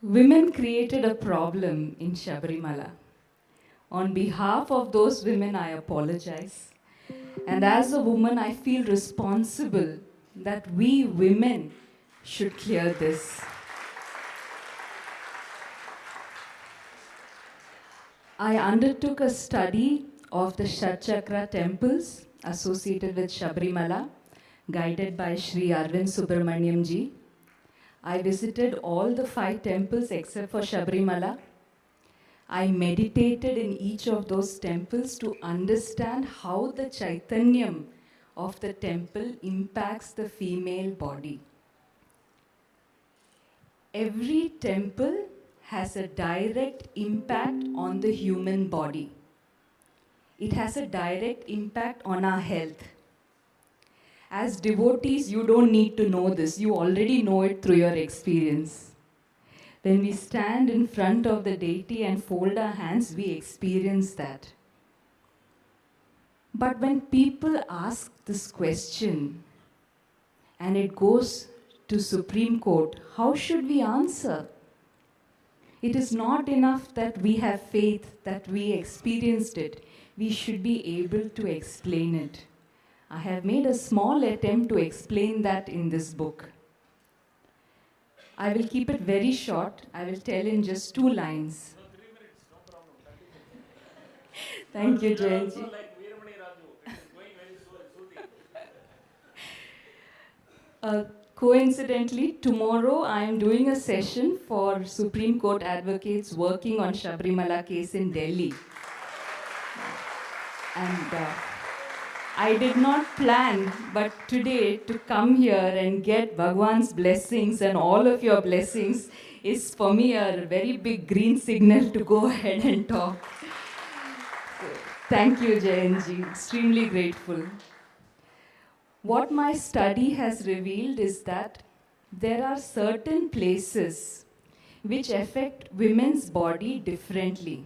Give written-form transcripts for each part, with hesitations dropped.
Women created a problem in Sabarimala. On behalf of those women, I apologize. And as a woman, I feel responsible that we women should clear this. I undertook a study of the Shatchakra temples associated with Sabarimala, guided by Sri Arvind Subramaniam ji. I visited all the 5 temples except for Sabarimala. I meditated in each of those temples to understand how the Chaitanyam of the temple impacts the female body. Every temple has a direct impact on the human body. It has a direct impact on our health. As devotees, you don't need to know this. You already know it through your experience. When we stand in front of the deity and fold our hands, we experience that. But when people ask this question and it goes to Supreme Court, how should we answer? It is not enough that we have faith, that we experienced it. We should be able to explain it. I have made a small attempt to explain that in this book. I will keep it very short. I will tell in just 2 lines. No, 3 minutes, no problem. 30 minutes. Thank you, We are Jayanji. also like Veeramani Raju. It is going very soothing. Coincidentally, tomorrow I am doing a session for Supreme Court advocates working on Sabarimala case in Delhi. And I did not plan, but today to come here and get Bhagwan's blessings and all of your blessings is for me a very big green signal to go ahead and talk. So, thank you, Jayanji. Extremely grateful. What my study has revealed is that there are certain places which affect women's body differently.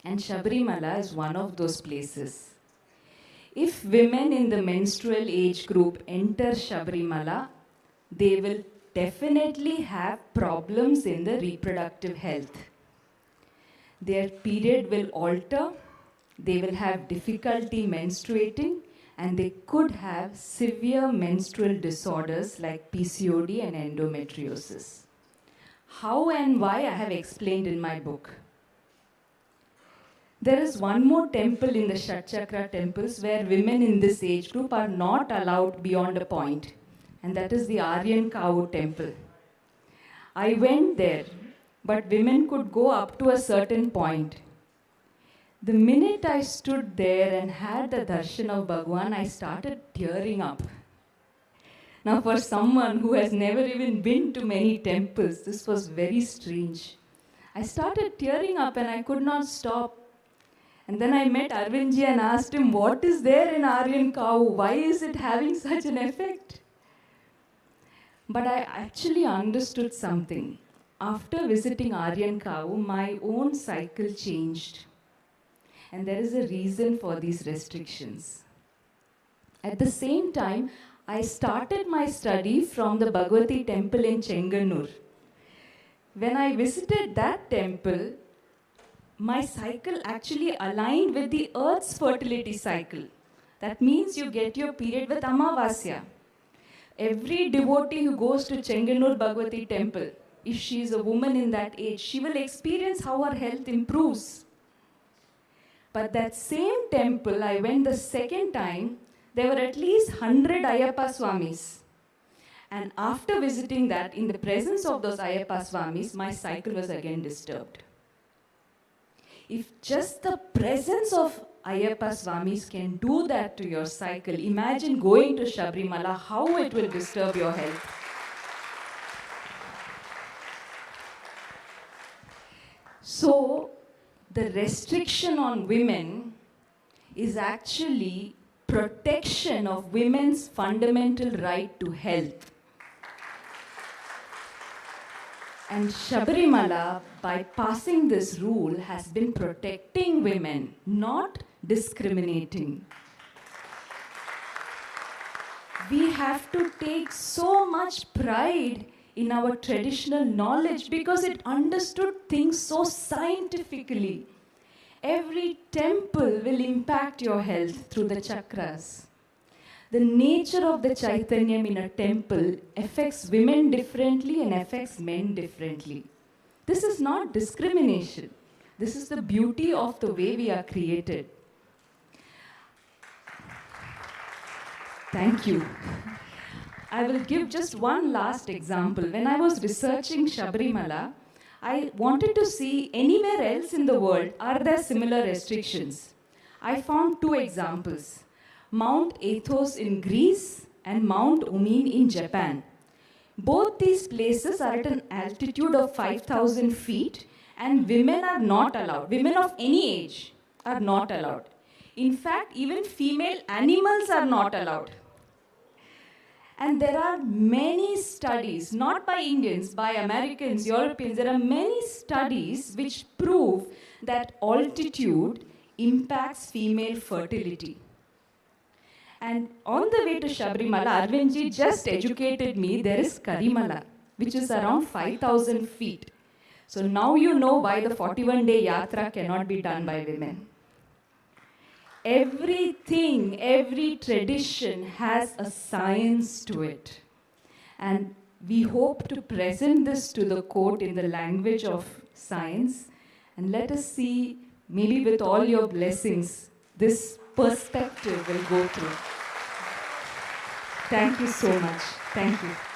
And Sabarimala is one of those places. If women in the menstrual age group enter Sabarimala, they will definitely have problems in the reproductive health. Their period will alter, they will have difficulty menstruating, and they could have severe menstrual disorders like PCOD and endometriosis. How and why I have explained in my book. There is one more temple in the Shatchakra temples where women in this age group are not allowed beyond a point, and that is the Aryan Cow temple. I went there, but women could go up to a certain point. The minute I stood there and had the darshan of Bhagwan, I started tearing up. Now, for someone who has never even been to many temples, this was very strange. I started tearing up and I could not stop. And then I met Arvindji and asked him, what is there in Aryan Cow? Why is it having such an effect? But I actually understood something. After visiting Aryan Cow, my own cycle changed. And there is a reason for these restrictions. At the same time, I started my study from the Bhagavati temple in Chenganur. When I visited that temple, my cycle actually aligned with the earth's fertility cycle. That means you get your period with Amavasya. Every devotee who goes to Chenganur Bhagavati temple, if she is a woman in that age, she will experience how her health improves. But that same temple, I went the second time, there were at least 100 Ayyappa Swamis. And after visiting that, in the presence of those Ayyappa Swamis, my cycle was again disturbed. If just the presence of Ayyappa Swamis can do that to your cycle, imagine going to Sabarimala, how it will disturb your health. So, the restriction on women is actually protection of women's fundamental right to health. And Sabarimala, by passing this rule, has been protecting women, not discriminating. We have to take so much pride in our traditional knowledge because it understood things so scientifically. Every temple will impact your health through the chakras. The nature of the Chaitanyam in a temple affects women differently and affects men differently. This is not discrimination. This is the beauty of the way we are created. Thank you. I will give just one last example. When I was researching Sabarimala, I wanted to see anywhere else in the world, are there similar restrictions? I found two examples. Mount Athos in Greece and Mount Umin in Japan. Both these places are at an altitude of 5,000 feet and women are not allowed. Women of any age are not allowed. In fact, even female animals are not allowed. And there are many studies, not by Indians, by Americans, Europeans, there are many studies which prove that altitude impacts female fertility. And on the way to Sabarimala, Arvindji just educated me, there is Karimala, which is around 5,000 feet. So now you know why the 41-day yatra cannot be done by women. Everything, every tradition has a science to it. And we hope to present this to the court in the language of science. And let us see, maybe with all your blessings, this perspective will go through. Thank you so much. Thank you.